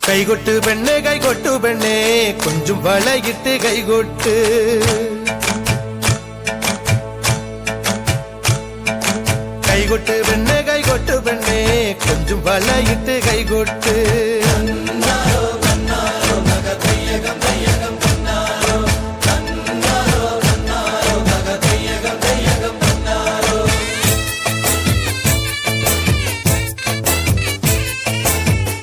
കൈകൊട്ട് പെണ്ണെ കൈകൊട്ടു പെണ്ണെ കൊഞ്ചും വളയിട്ട് കൈകൊട്ട് കൈകൊട്ട് പെണ്ണെ കൈകൊട്ടു പെണ്ണെ കൊഞ്ചും വളയിട്ട് കൈകൊട്ട്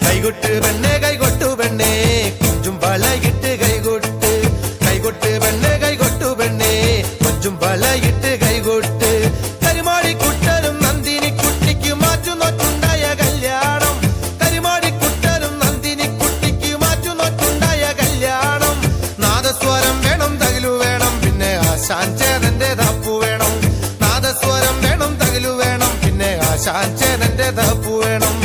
കൈകൊട്ട് പെണ്ണെ കൈകൊട്ടു പെണ്ണെ കൊഞ്ചും വളയിട്ട് കൈകൊട്ട് കൈകൊട്ട് പെണ്ണെ കൈകൊട്ടു പെണ്ണെ കൊഞ്ചും വളയിട്ട് കൈകൊട്ട് കരിമാടിക്കുട്ടനും നന്ദിനി കുട്ടിക്ക് മാറ്റുന്നോട്ടുണ്ടായ കല്യാണം കരിമാടിക്കുട്ടനും നന്ദിനി കുട്ടിക്ക് മാറ്റുന്നോട്ടുണ്ടായ കല്യാണം നാദസ്വരം വേണം തകിലു വേണം പിന്നെ ആശാൻചേതന്റെ തപ്പു വേണം നാദസ്വരം വേണം തകിലു വേണം പിന്നെ ആശാൻചേതന്റെ തപ്പു വേണം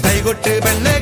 കൈകൊട്ട് പെണ്ണെ